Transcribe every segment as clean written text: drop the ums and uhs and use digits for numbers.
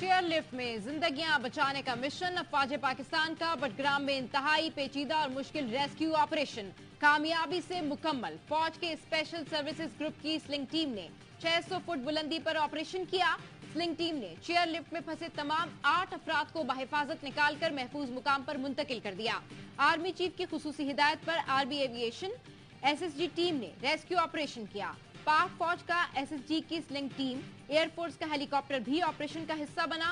Chair lift में जिंदगियां बचाने का मिशन अफवाज पाकिस्तान का बडग्राम में इंतहाई पेचीदा और मुश्किल रेस्क्यू ऑपरेशन कामयाबी से मुकम्मल। फौज के स्पेशल सर्विसेज ग्रुप की स्लिंग टीम ने 600 फुट बुलंदी पर ऑपरेशन किया। स्लिंग टीम ने चेयर लिफ्ट में फंसे तमाम 8 अफराद को बहिफाजत निकालकर महफूज मुकाम पर मुंतकिल कर दिया। आर्मी चीफ की खुसूसी हिदायत पर आर्मी एविएशन एसएसजी टीम ने रेस्क्यू ऑपरेशन किया। पाक फौज का एसएसजी की स्लिंग टीम, एयरफोर्स का हेलीकॉप्टर भी ऑपरेशन का हिस्सा बना।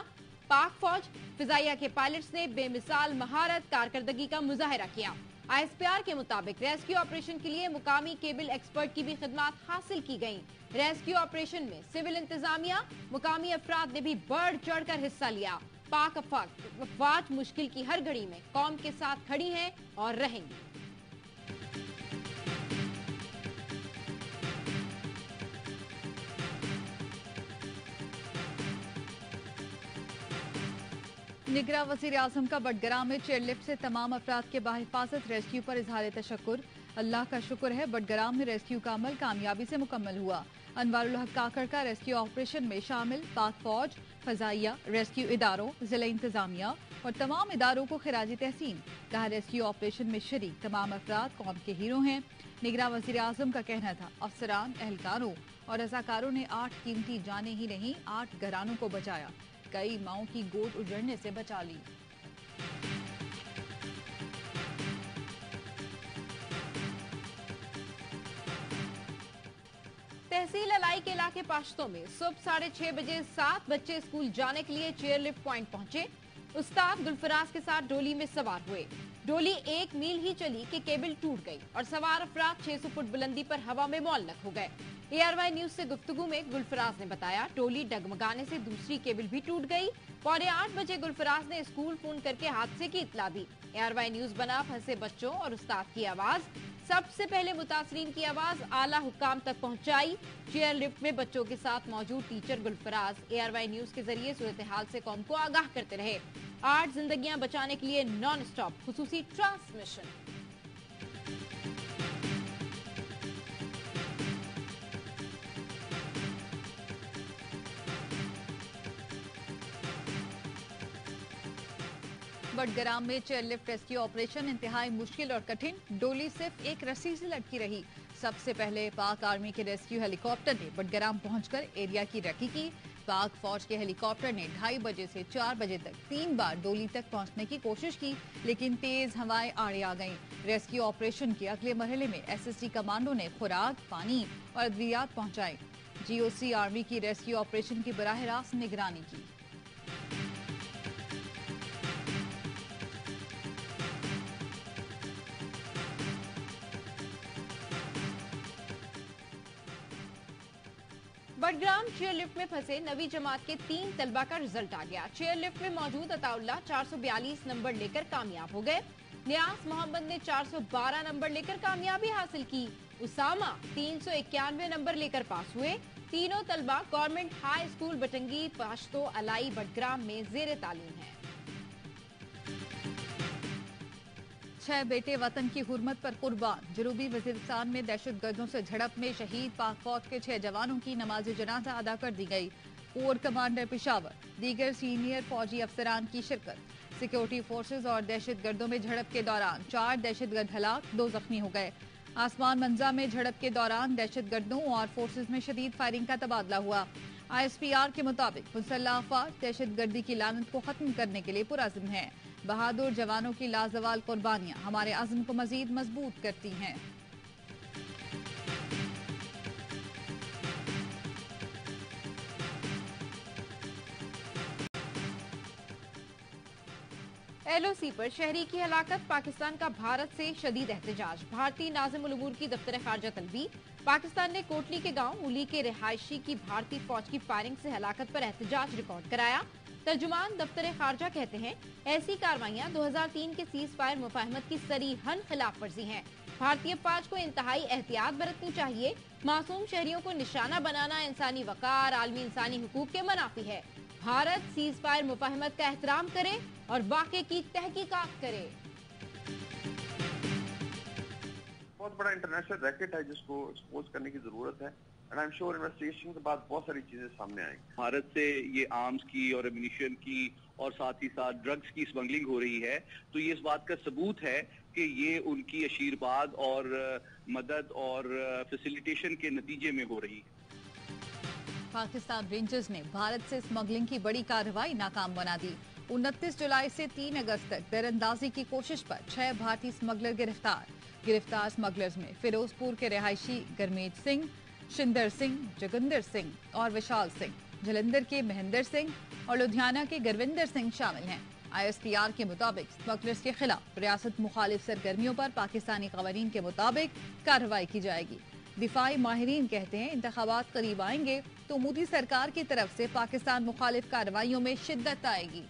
पाक फौज फिजाइया के पायलट्स ने बेमिसाल महारत कारकर्दगी का मुजाहिरा किया। आईएसपीआर के मुताबिक रेस्क्यू ऑपरेशन के लिए मुकामी केबल एक्सपर्ट की भी खिदमत हासिल की गई। रेस्क्यू ऑपरेशन में सिविल इंतजामिया, मुकामी अफराद ने भी बढ़ चढ़कर हिस्सा लिया। पाक अफवाज मुश्किल की हर घड़ी में कौम के साथ खड़ी हैं और रहेंगी। निगरान वज़ीर आज़म का बडग्राम में चेयरलिफ्ट से तमाम अफराद के बाहिफाजत रेस्क्यू पर इजहार तशक्कुर। अल्लाह का शुक्र है बडग्राम में रेस्क्यू का अमल कामयाबी से मुकम्मल हुआ। अनवारुल हक काकड़ का रेस्क्यू ऑपरेशन में शामिल पाक फौज, फजाइया, रेस्क्यू इदारों, जिला इंतजामिया और तमाम इदारों को खिराजी तहसीन। कहा रेस्क्यू ऑपरेशन में शरीक तमाम अफराद कौम के हीरो हैं। निगरान वज़ीर आज़म का कहना था अफसरान, एहलकारों और रज़ाकारों ने 8 कीमती जाने ही नहीं 8 घरानों को बचाया, कई माओं की गोद उजड़ने से बचा ली। तहसील अलाई के इलाके पाश्तों में सुबह 6:30 बजे 7 बच्चे स्कूल जाने के लिए चेयर लिफ्ट पॉइंट पहुंचे। उस्ताद गुलफराज के साथ डोली में सवार हुए। डोली 1 मील ही चली कि केबल टूट गई और सवार अफराद 600 फुट बुलंदी पर हवा में मुअल्लक हो गए। ARY न्यूज से गुफ्तगू में गुलफराज ने बताया डोली डगमगाने से दूसरी केबल भी टूट गई। 7:45 बजे गुलफराज ने स्कूल फोन करके हादसे की इत्तला दी। ARY न्यूज बना फंसे बच्चों और उस्ताद की आवाज। सबसे पहले मुतासरीन की आवाज आला हुक्काम तक पहुंचाई। चेयर लिफ्ट में बच्चों के साथ मौजूद टीचर गुलफराज ARY न्यूज के जरिए सूरत हाल से कौम को आगाह करते रहे। 8 जिंदगियां बचाने के लिए नॉन स्टॉप खुसूसी ट्रांसमिशन। बडग्राम में चेयरलिफ्ट रेस्क्यू ऑपरेशन इंतहाई मुश्किल और कठिन। डोली सिर्फ एक रस्सी से लटकी रही। सबसे पहले पाक आर्मी के रेस्क्यू हेलीकॉप्टर ने बडग्राम पहुंचकर एरिया की रेकी की। पाक फौज के हेलीकॉप्टर ने 2:30 बजे से 4 बजे तक 3 बार डोली तक पहुंचने की कोशिश की, लेकिन तेज हवाएं आड़े आ गईं। रेस्क्यू ऑपरेशन के अगले मरहले में SSG कमांडो ने खुराक, पानी और अद्वियात पहुंचाए। GOC आर्मी की रेस्क्यू ऑपरेशन की बराह रास्त निगरानी की। बडग्राम चेयर लिफ्ट में फंसे नवी जमात के 3 तलबा का रिजल्ट आ गया। चेयर लिफ्ट में मौजूद अताउल्ला 442 नंबर लेकर कामयाब हो गए। नियाज मोहम्मद ने 412 नंबर लेकर कामयाबी हासिल की। उसामा 391 नंबर लेकर पास हुए। तीनों तलबा government high school बटंगी पाश्तो Alai Budgam में जेर तालीम है। 6 बेटे वतन की हुर्मत पर कुर्बान। जनूबी वजीरिस्तान में दहशतगर्दों से झड़प में शहीद पाक फौज के 6 जवानों की नमाज जनाजा अदा कर दी गई। कोर कमांडर पेशावर, दीगर सीनियर फौजी अफसरान की शिरकत। सिक्योरिटी फोर्सेज और दहशतगर्दों में झड़प के दौरान 4 दहशतगर्द हलाक, 2 जख्मी हो गए। आसमान मंजा में झड़प के दौरान दहशतगर्दों और फोर्सेज में शदीद फायरिंग का तबादला हुआ। ISPR के मुताबिक मुसल्लह अफवाज दहशतगर्दी की लानत को खत्म करने के लिए पुरअज़्म है। बहादुर जवानों की लाजवाल कुर्बानियां हमारे अज़्म को मजीद मजबूत करती हैं। LOC पर शहरी की हलाकत, पाकिस्तान का भारत से शदीद एहतजाज। भारतीय नाज़िम उल उमूर की दफ्तर खारजा तलबी। पाकिस्तान ने कोटली के गांव उली के रिहायशी की भारतीय फौज की फायरिंग से हलाकत पर एहतजाज रिकॉर्ड कराया। तर्जुमान दफ्तर खारजा कहते हैं ऐसी कार्रवाइयां 2003 के सीज फायर मुफाहमत की सरीहन खिलाफ वर्जी हैं। भारतीय फौज को इंतहाई एहतियात बरतनी चाहिए। मासूम शहरियों को निशाना बनाना इंसानी वकार, आलमी इंसानी हुकूक के मुनाफी है। भारत सीज फायर मुफाहमत का एहतराम करे और वाक़े की तहकीकात करे। बहुत बड़ा इंटरनेशनल रैकेट है जिसको एक्सपोज करने की जरूरत है। And I am sure investigation के बाद बहुत सारी चीजें सामने आएंगी। भारत से ये आर्म्स की और एम्यूनिशन की और साथ ही साथ ड्रग्स की स्मगलिंग हो रही है, तो ये इस बात का सबूत है कि ये उनकी आशीर्वाद और मदद और फैसिलिटेशन के नतीजे में हो रही है। पाकिस्तान रेंजर्स ने भारत से स्मगलिंग की बड़ी कार्रवाई नाकाम बना दी। 29 जुलाई से 3 अगस्त तक दरअंदाजी की कोशिश पर 6 भारतीय स्मगलर गिरफ्तार स्मगलर्स में फिरोजपुर के रिहायशी गरमीत सिंह, शिंदर सिंह, जोगिंदर सिंह और विशाल सिंह, जलंधर के महेंद्र सिंह और लुधियाना के गुरविंदर सिंह शामिल हैं। ISPR के मुताबिक स्मगलर्स के खिलाफ रियासत मुखालिफ सरगर्मियों पर पाकिस्तानी कवानीन के मुताबिक कार्रवाई की जाएगी। दिफाई माहिरीन कहते हैं इंतखाबात करीब आएंगे तो मोदी सरकार की तरफ से पाकिस्तान मुखालिफ कार्रवाइयों में शिद्दत आएगी।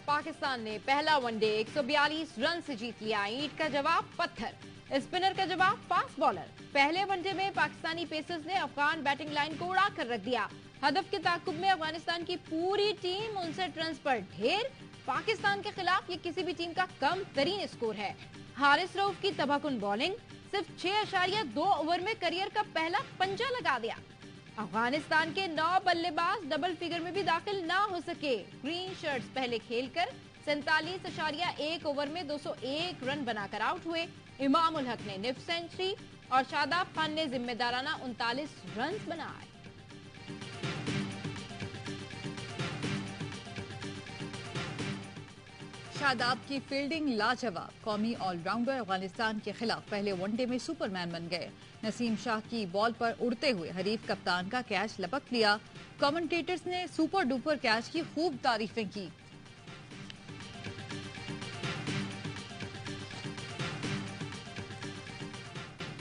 पाकिस्तान ने पहला वनडे 142 रन से जीत लिया। ईंट का जवाब पत्थर, स्पिनर का जवाब फास्ट बॉलर। पहले वनडे में पाकिस्तानी पेसर्स ने अफगान बैटिंग लाइन को उड़ा कर रख दिया। हदफ के ताकुब में अफगानिस्तान की पूरी टीम 59 रन पर ढेर। पाकिस्तान के खिलाफ ये किसी भी टीम का कम तरीन स्कोर है। हारिस रऊफ की तबाहकुन बॉलिंग, सिर्फ 6.2 ओवर में करियर का पहला पंजा लगा दिया। अफगानिस्तान के 9 बल्लेबाज डबल फिगर में भी दाखिल ना हो सके। ग्रीन शर्ट्स पहले खेलकर 47.1 ओवर में 201 रन बनाकर आउट हुए। इमाम उल हक ने निफ सेंचुरी और शादाब खान ने जिम्मेदाराना 39 रन बनाए। शादाब की फील्डिंग लाजवाब। कौमी ऑलराउंडर अफगानिस्तान के खिलाफ पहले वनडे में सुपरमैन बन गए। नसीम शाह की बॉल पर उड़ते हुए हरीफ कप्तान का कैच लपक लिया। कमेंटेटर्स ने सुपर डुपर कैच की खूब तारीफें की।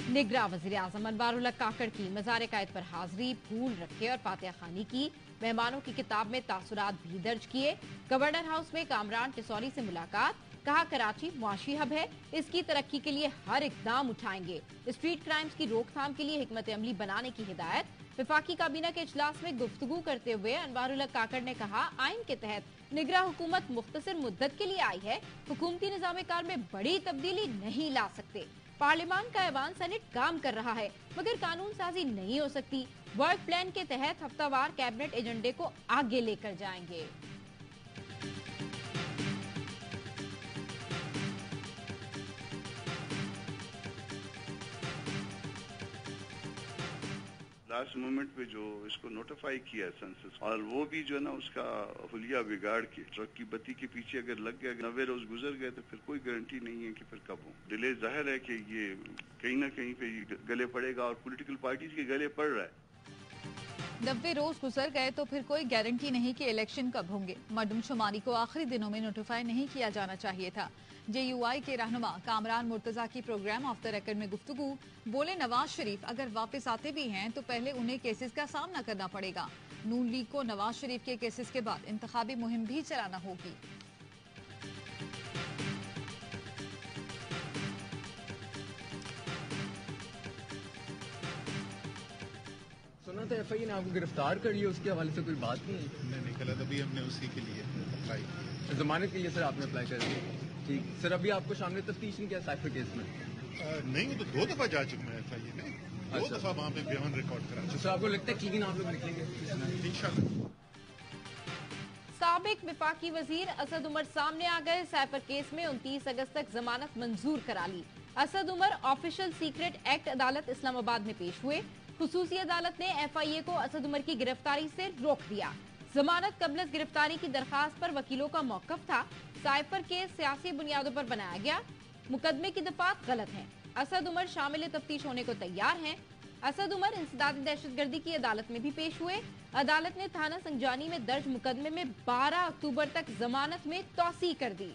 निगरां वज़ीर-ए-आज़म अनवारुल्लाह काकड़ की मज़ार-ए-कायद पर हाजिरी, फूल रखे और फातिहा खानी की। मेहमानों की किताब में तासुरात भी दर्ज किए। गवर्नर हाउस में कामरान टिसौरी से मुलाकात, कहा कराची मुआशी हब है, इसकी तरक्की के लिए हर इकदाम उठाएंगे। स्ट्रीट क्राइम्स की रोकथाम के लिए हिकमत अमली बनाने की हिदायत। विफाकी काबीना के इजलास में गुफ्तगू करते हुए अनवारुल्लाह काकड़ ने कहा, आइन के तहत निगरां हुकूमत मुख्तसर मुद्दत के लिए आई है, हुकूमती निजाम कार में बड़ी तब्दीली नहीं ला सकते। पार्लियामान का ऐवान सेनेट काम कर रहा है मगर कानून साजी नहीं हो सकती। वर्क प्लान के तहत हफ्तावार कैबिनेट एजेंडे को आगे लेकर जाएंगे। लास्ट मोमेंट पे जो इसको नोटिफाई किया सेंसस, और वो भी जो है ना उसका हुलिया बिगाड़ के ट्रक की बत्ती के पीछे अगर लग गया, 90 रोज गुजर गए तो फिर कोई गारंटी नहीं है कि फिर कब हो। डिले जाहिर है कि ये कहीं ना कहीं पे गले पड़ेगा और पॉलिटिकल पार्टीज के गले पड़ रहा है। 90 रोज गुजर गए तो फिर कोई गारंटी नहीं कि इलेक्शन कब होंगे। मर्दमशुमारी को आखिरी दिनों में नोटिफाई नहीं किया जाना चाहिए था। JUI के रहनुमा कामरान मुर्तजा की प्रोग्राम ऑफ द रिकॉर्ड में गुफ्तगू, बोले नवाज शरीफ अगर वापस आते भी हैं तो पहले उन्हें केसेस का सामना करना पड़ेगा। नून लीग को नवाज शरीफ के केसेस के बाद इंतखाबी मुहिम भी चलाना होगी। सुना था FIA ने आपको गिरफ्तार कर लिया, उसके हवाले से कोई बात नहीं है? नहीं निकला, तभी हमने उसी के लिए अप्लाई किया। जमानत के लिए सर आपने अप्लाई कर दिया? ठीक सर, अभी आपको सामने तफ्तीश नहीं किया साइफर केस में? नहीं, वो तो 2 दफा जा चुका है FIA ने, 2 दफा वहाँ पे बयान रिकॉर्ड करा। तो सर आपको लगता है क्लीन आप लोग निकलेंगे इंशाल्लाह? साबिक विफाकी वजीर असद उमर सामने आ गए। साइफर केस में 29 अगस्त तक जमानत मंजूर करा ली। Asad Umar official secret act अदालत इस्लामाबाद में पेश हुए। खुसूसी अदालत ने FIA को असद उमर की गिरफ्तारी से रोक दिया। जमानत कबल गिरफ्तारी की दरखास्त पर वकीलों का मौकफ था। साइफर केस सियासी बुनियादों पर बनाया गया। मुकदमे की दफात गलत है। असद उमर शामिल तफ्तीश होने को तैयार हैं। असद उमर इंसदादी दहशतगर्दी की अदालत में भी पेश हुए। अदालत ने थाना संजानी में दर्ज मुकदमे में 12 अक्टूबर तक जमानत में तौसी कर दी।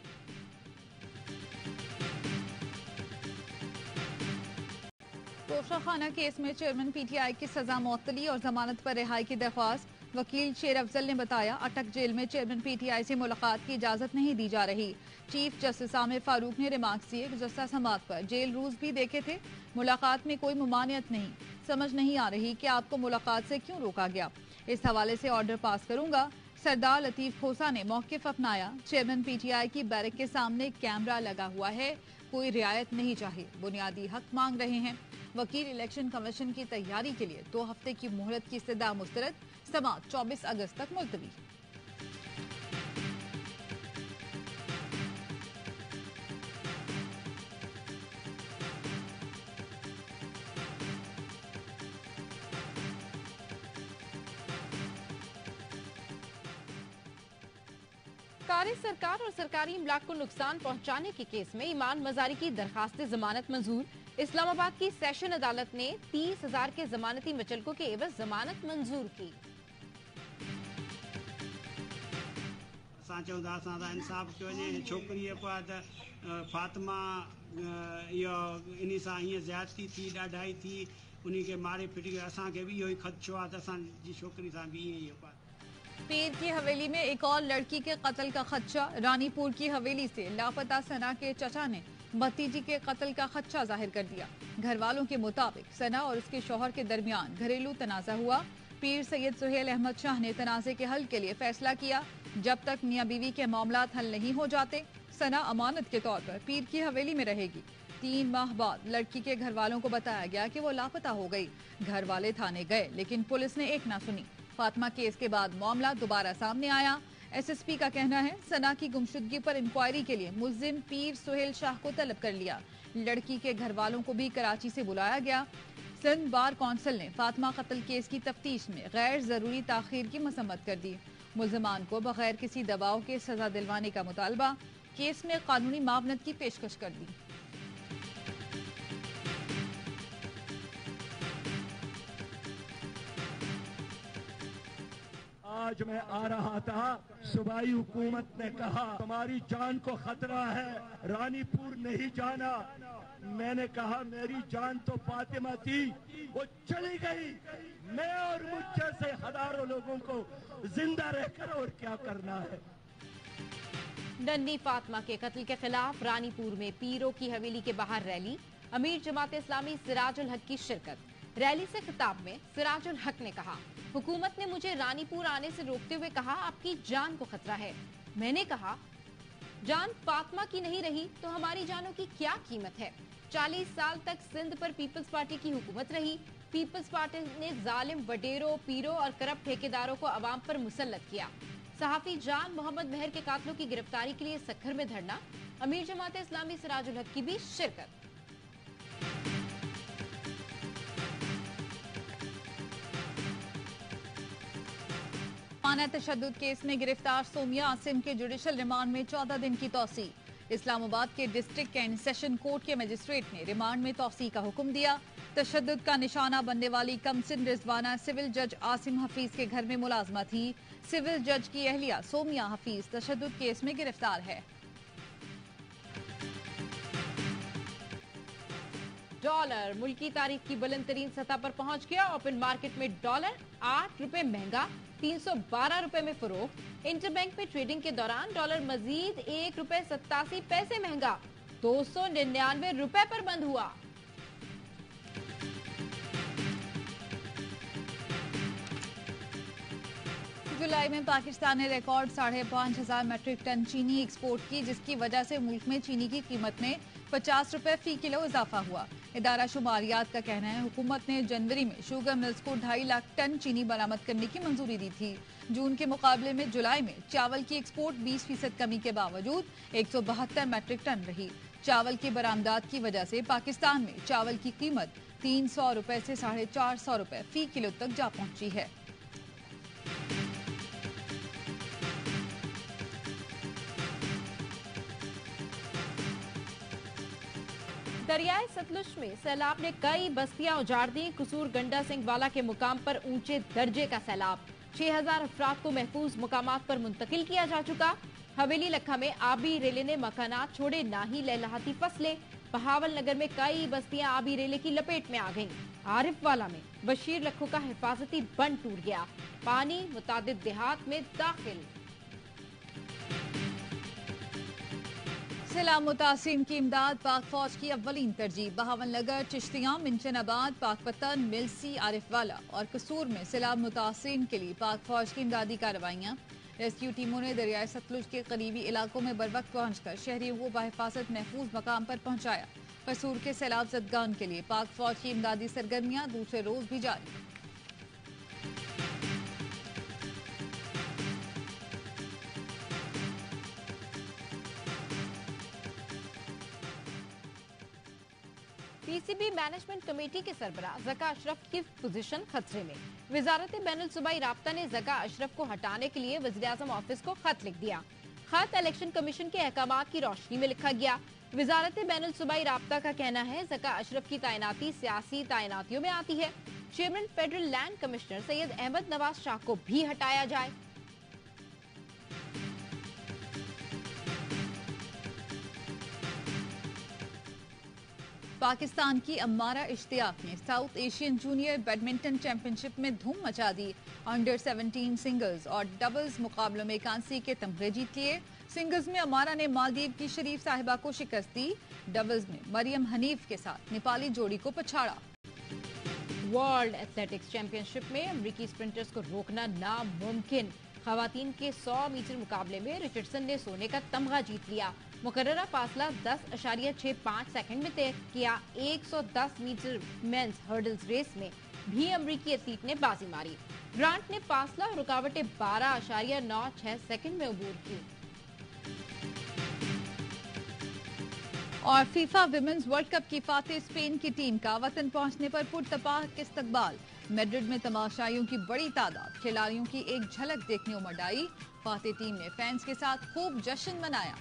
तोशाखाना केस में चेयरमैन PTI की सजा मुअत्तली और जमानत पर रिहाई की दरख्वास्त। वकील शेर अफजल ने बताया, अटक जेल में चेयरमैन PTI से मुलाकात की इजाजत नहीं दी जा रही। चीफ जस्टिस आमिर फारूक ने रिमार्क्स दिए, गुज़श्ता समात पर जेल रूल्स भी देखे थे, मुलाकात में कोई मुमानियत नहीं। समझ नहीं आ रही कि आपको मुलाकात से क्यों रोका गया। इस हवाले से ऑर्डर पास करूंगा। सरदार लतीफ खोसा ने मौकिफ अपनाया। चेयरमैन पीटीआई की बैरक के सामने कैमरा लगा हुआ है, कोई रियायत नहीं चाहिए, बुनियादी हक मांग रहे हैं। वकील इलेक्शन कमीशन की तैयारी के लिए 2 हफ्ते की मोहलत की इस्तदा मुस्तरद, समाअत 24 अगस्त तक मुलतवी। कारी सरकार और सरकारी इमलाक को नुकसान पहुंचाने के केस में ईमान मजारी की दरखास्त जमानत मंजूर। इस्लामाबाद की सेशन अदालत ने 30,000 के जमानती मुचलकों के एवज जमानत मंजूर की। इंसाफ कयो वञे। छोकिरीअ फातिमा इहो इन सां हीअं ज़्यादती थी, ॾाढाई थी, उन खे मारे फिटी। असांखे बि इहो ई ख़दशो आहे त असांजी छोकिरी सां बि ईअं ई पीर की हवेली में एक और लड़की के कत्ल का खदशा। रानीपुर की हवेली से लापता सना के चचा ने भतीजी के कत्ल का खदशा जाहिर कर दिया। घर वालों के मुताबिक सना और उसके शौहर के दरमियान घरेलू तनाज़ा हुआ। पीर सैयद सुहेल अहमद शाह ने तनाज़े के हल के लिए फैसला किया। जब तक मियाँ बीवी के मामलात हल नहीं हो जाते, सना अमानत के तौर पर पीर की हवेली में रहेगी। 3 माह बाद लड़की के घर वालों को बताया गया कि वो लापता हो गई। घर वाले थाने गए, लेकिन पुलिस ने एक ना सुनी। फातिमा केस के बाद मामला दोबारा सामने आया। एसएसपी का कहना है सना की गुमशुदगी पर इंक्वायरी के लिए मुल्जिम पीर सुहेल शाह को तलब कर लिया। लड़की के घर वालों को भी कराची से बुलाया गया। सिंध बार कौंसिल ने फातिमा कत्ल केस की तफ्तीश में गैर जरूरी ताखीर की मसम्मत कर दी। मुल्जिमान को बगैर किसी दबाव के सजा दिलवाने का मुतालबा। केस में कानूनी मामनत की पेशकश कर दी। आज मैं आ रहा था, सूबाई हुकूमत ने कहा तुम्हारी जान को खतरा है, रानीपुर नहीं जाना। मैंने कहा मेरी जान तो फातिमा थी, वो चली गई। मैं और मुझ जैसे हजारों लोगों को जिंदा रहकर और क्या करना है। नन्ही फातिमा के कत्ल के खिलाफ रानीपुर में पीरों की हवेली के बाहर रैली। अमीर जमात इस्लामी सिराजुल हक की शिरकत। रैली से खिताब में सिराजुल हक ने कहा, हुकूमत ने मुझे रानीपुर आने से रोकते हुए कहा आपकी जान को खतरा है। मैंने कहा जान फातिमा की नहीं रही तो हमारी जानों की क्या कीमत है। 40 साल तक सिंध पर पीपल्स पार्टी की हुकूमत रही। पीपल्स पार्टी ने जालिम वडेरों, पीरों और करप्ट ठेकेदारों को अवाम पर मुसल्लत किया। सहाफी जान मोहम्मद मेहर के कातलों की गिरफ्तारी के लिए सक्खर में धरना। अमीर जमात इस्लामी सिराजुल हक की भी शिरकत। माना तशद्दुद केस में गिरफ्तार सोमिया आसिम के जुडिशल रिमांड में 14 दिन की तौसी। इस्लामाबाद के डिस्ट्रिक्ट एंड सेशन कोर्ट के मजिस्ट्रेट ने रिमांड में तौसी का हुक्म दिया। तशद्दुद का निशाना बनने वाली कमसिन रिजवाना सिविल जज आसिम हफीज के घर में मुलाजमा थी। सिविल जज की अहलिया सोमिया हफीज तशद्दुद केस में गिरफ्तार है। डॉलर मुल्की तारीख की बुलंद तरीन सतह पर पहुंच गया। ओपन मार्केट में डॉलर 8 रुपए महंगा 312 रुपए में फरोख्त। इंटरबैंक में ट्रेडिंग के दौरान डॉलर मजीद 1 रुपए 87 पैसे महंगा 299 रुपए पर बंद हुआ। जुलाई में पाकिस्तान ने रिकॉर्ड 5,500 मैट्रिक टन चीनी एक्सपोर्ट की, जिसकी वजह से मुल्क में चीनी की कीमत में 50 रुपए फी किलो इजाफा हुआ। इदारा शुमारियात का कहना है हुकूमत ने जनवरी में शुगर मिल्स को 2.5 लाख टन चीनी बरामद करने की मंजूरी दी थी। जून के मुकाबले में जुलाई में चावल की एक्सपोर्ट 20% कमी के बावजूद 172 मैट्रिक टन रही। चावल की बरामदात की वजह से पाकिस्तान में चावल की कीमत 300 रुपए से 450 रुपए फी किलो तक जा पहुंची है। दरियाए सतलुज में सैलाब ने कई बस्तियां उजाड़ दी। कसूर गंडा सिंह वाला के मुकाम पर ऊंचे दर्जे का सैलाब। 6000 अफराद को महफूज मुकामात पर मुंतकिल किया जा चुका। हवेली लखा में आबी रेले ने मकानात छोड़े, ना ही लहलहाती फसलें। बहावल नगर में कई बस्तियां आबी रेले की लपेट में आ गईं। आरिफ वाला में बशीर लखों का हिफाजती बंद टूट गया। पानी मुतादिद देहात में दाखिल। सैलाब मुतासिरीन की इमदाद पाक फौज की अव्वलीन तरजीह। बहावल नगर, चिश्तियां, मिंचनाबाद, पाकपतन, मिल्सी, आरिफ वाला और कसूर में सैलाब मुतासिरीन के लिए पाक फौज की इमदादी कार्रवाइयाँ। रेस्क्यू टीमों ने दरियाई सतलुज के करीबी इलाकों में बरवक्त पहुंचकर शहरियों को बहिफाजत महफूज मकाम पर पहुंचाया। कसूर के सैलाब ज़दगान के लिए पाक फौज की इमदादी सरगर्मियां दूसरे रोज भी जारी। पीसीबी मैनेजमेंट कमेटी के सरबराह ज़का अशरफ की पोजीशन खतरे में। वजारत बैनुल सूबाई राब्ता ने ज़का अशरफ को हटाने के लिए वज़ीर-ए-आज़म ऑफिस को खत लिख दिया। खत इलेक्शन कमीशन के अहकामात की रोशनी में लिखा गया। वजारत बैनुल सूबाई राब्ता का कहना है ज़का अशरफ की तैनाती सियासी तैनातियों में आती है। Chairman federal land commissioner Syed Ahmed Nawaz Shah को भी हटाया जाए। पाकिस्तान की अम्मारा इश्तियाक ने South Asian junior badminton championship में धूम मचा दी। अंडर 17 सिंगल्स और डबल्स मुकाबलों में कांसी के तमगे जीत लिए। सिंगल्स में अम्मारा ने मालदीव की शरीफ साहिबा को शिकस्त दी। डबल्स में मरियम हनीफ के साथ नेपाली जोड़ी को पछाड़ा। वर्ल्ड एथलेटिक्स चैंपियनशिप में अमरीकी स्प्रिंटर्स को रोकना नामुमकिन। खवातीन के 100 मीटर मुकाबले में रिचर्डसन ने सोने का तमगा जीत लिया। मुकर्ररा फासला 10.65 सेकंड में तय किया। 110 मीटर मेंस हर्डल्स रेस में भी अमरीकी एथलीट ने बाजी मारी। ग्रांट ने फासला और रुकावटें 12.96 सेकंड में अबूर की। और फीफा विमेंस वर्ल्ड कप की फातेह स्पेन की टीम का वतन पहुंचने पर पुरतपाह इस्तकबाल। मैड्रिड में तमाशाइयों की बड़ी तादाद, खिलाड़ियों की एक झलक देखने उमड़ आई। फातेह टीम ने फैंस के साथ खूब जश्न मनाया।